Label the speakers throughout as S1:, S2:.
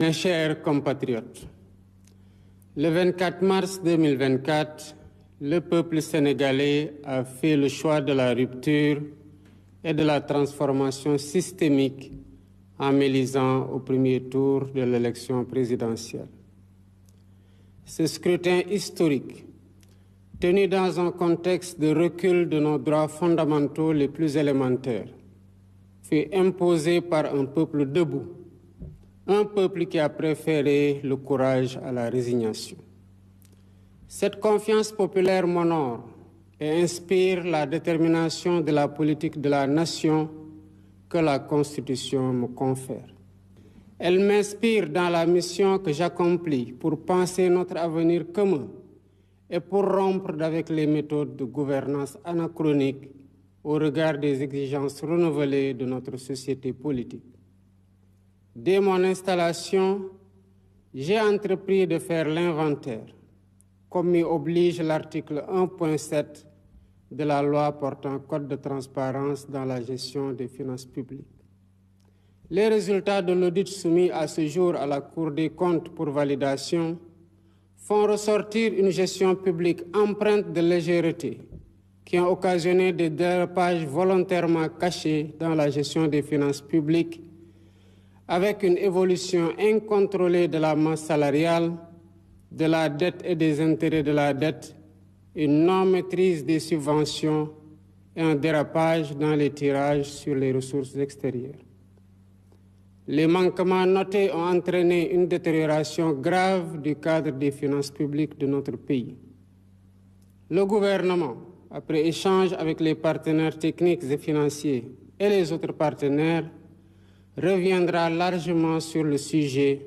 S1: Mes chers compatriotes, le 24 mars 2024, le peuple sénégalais a fait le choix de la rupture et de la transformation systémique en m'élisant au premier tour de l'élection présidentielle. Ce scrutin historique, tenu dans un contexte de recul de nos droits fondamentaux les plus élémentaires, fut imposé par un peuple debout, un peuple qui a préféré le courage à la résignation. Cette confiance populaire m'honore et inspire la détermination de la politique de la nation que la Constitution me confère. Elle m'inspire dans la mission que j'accomplis pour penser notre avenir commun et pour rompre avec les méthodes de gouvernance anachroniques au regard des exigences renouvelées de notre société politique. Dès mon installation, j'ai entrepris de faire l'inventaire, comme m'y oblige l'article 1.7 de la loi portant code de transparence dans la gestion des finances publiques. Les résultats de l'audit soumis à ce jour à la Cour des comptes pour validation font ressortir une gestion publique empreinte de légèreté qui a occasionné des dérapages volontairement cachés dans la gestion des finances publiques avec une évolution incontrôlée de la masse salariale, de la dette et des intérêts de la dette, une non-maîtrise des subventions et un dérapage dans les tirages sur les ressources extérieures. Les manquements notés ont entraîné une détérioration grave du cadre des finances publiques de notre pays. Le gouvernement, après échange avec les partenaires techniques et financiers et les autres partenaires, reviendra largement sur le sujet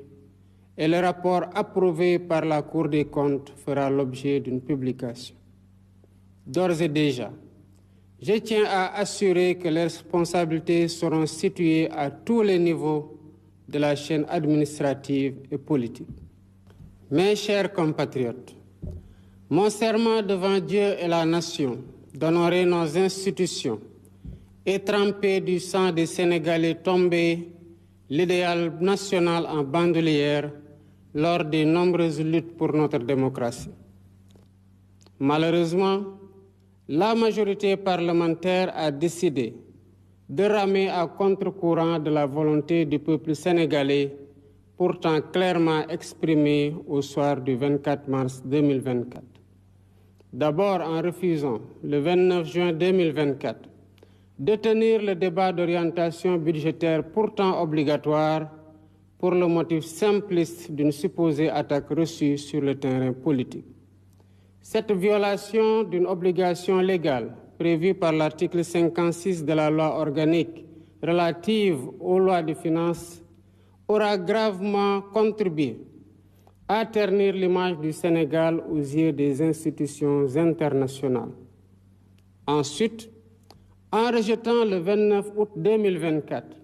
S1: et le rapport approuvé par la Cour des comptes fera l'objet d'une publication. D'ores et déjà, je tiens à assurer que les responsabilités seront situées à tous les niveaux de la chaîne administrative et politique. Mes chers compatriotes, mon serment devant Dieu et la nation d'honorer nos institutions et tremper du sang des Sénégalais tombés l'idéal national en bandoulière lors des nombreuses luttes pour notre démocratie. Malheureusement, la majorité parlementaire a décidé de ramer à contre-courant de la volonté du peuple sénégalais, pourtant clairement exprimée au soir du 24 mars 2024. D'abord en refusant, le 29 juin 2024, de tenir le débat d'orientation budgétaire pourtant obligatoire pour le motif simpliste d'une supposée attaque reçue sur le terrain politique. Cette violation d'une obligation légale prévue par l'article 56 de la loi organique relative aux lois de finances aura gravement contribué à ternir l'image du Sénégal aux yeux des institutions internationales. Ensuite, en rejetant le 29 août 2024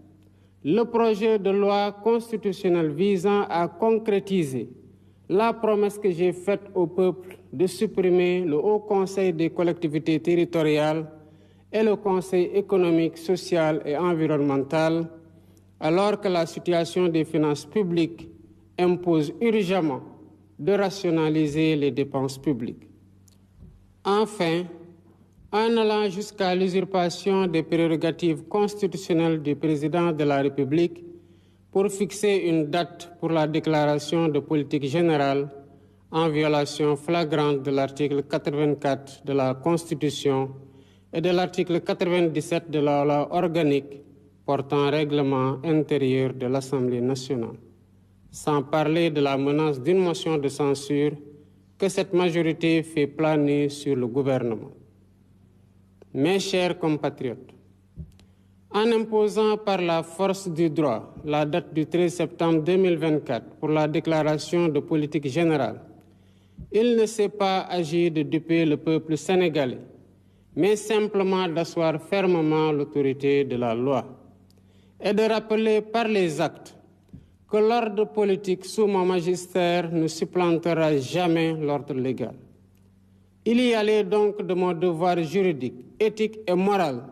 S1: le projet de loi constitutionnelle visant à concrétiser la promesse que j'ai faite au peuple de supprimer le Haut Conseil des collectivités territoriales et le Conseil économique, social et environnemental, alors que la situation des finances publiques impose urgemment de rationaliser les dépenses publiques. Enfin, en allant jusqu'à l'usurpation des prérogatives constitutionnelles du président de la République pour fixer une date pour la déclaration de politique générale en violation flagrante de l'article 84 de la Constitution et de l'article 97 de la loi organique portant règlement intérieur de l'Assemblée nationale, sans parler de la menace d'une motion de censure que cette majorité fait planer sur le gouvernement. Mes chers compatriotes, en imposant par la force du droit la date du 13 septembre 2024 pour la déclaration de politique générale, il ne s'est pas agi de duper le peuple sénégalais, mais simplement d'asseoir fermement l'autorité de la loi et de rappeler par les actes que l'ordre politique sous mon magistère ne supplantera jamais l'ordre légal. Il y allait donc de mon devoir juridique, éthique et moral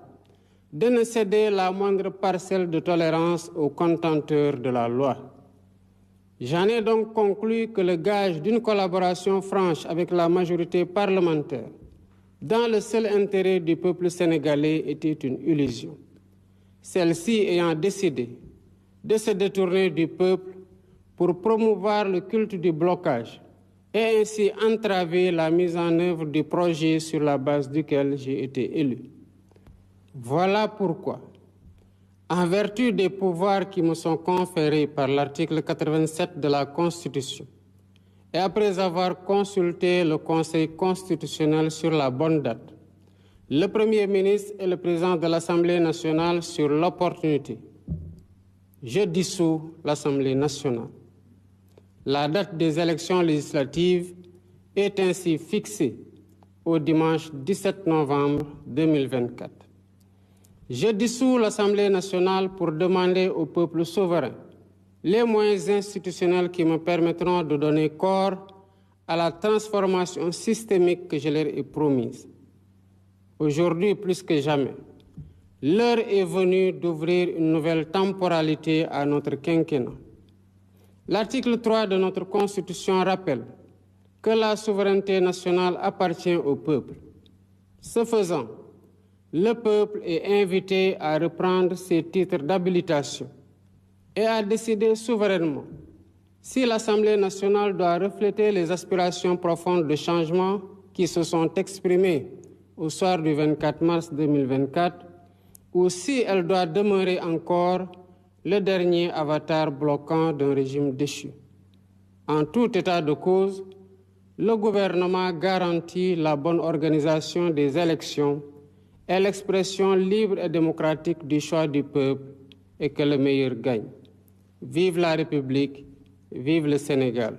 S1: de ne céder la moindre parcelle de tolérance aux contenteurs de la loi. J'en ai donc conclu que le gage d'une collaboration franche avec la majorité parlementaire dans le seul intérêt du peuple sénégalais était une illusion. Celle-ci ayant décidé de se détourner du peuple pour promouvoir le culte du blocage et ainsi entraver la mise en œuvre du projet sur la base duquel j'ai été élu. Voilà pourquoi, en vertu des pouvoirs qui me sont conférés par l'article 87 de la Constitution, et après avoir consulté le Conseil constitutionnel sur la bonne date, le Premier ministre et le Président de l'Assemblée nationale sur l'opportunité, je dissous l'Assemblée nationale. La date des élections législatives est ainsi fixée au dimanche 17 novembre 2024. Je dissous l'Assemblée nationale pour demander au peuple souverain les moyens institutionnels qui me permettront de donner corps à la transformation systémique que je leur ai promise. Aujourd'hui, plus que jamais, l'heure est venue d'ouvrir une nouvelle temporalité à notre quinquennat. L'article 3 de notre Constitution rappelle que la souveraineté nationale appartient au peuple. Ce faisant, le peuple est invité à reprendre ses titres d'habilitation et à décider souverainement si l'Assemblée nationale doit refléter les aspirations profondes de changement qui se sont exprimées au soir du 24 mars 2024 ou si elle doit demeurer encore le dernier avatar bloquant d'un régime déchu. En tout état de cause, le gouvernement garantit la bonne organisation des élections et l'expression libre et démocratique du choix du peuple et que le meilleur gagne. Vive la République, vive le Sénégal.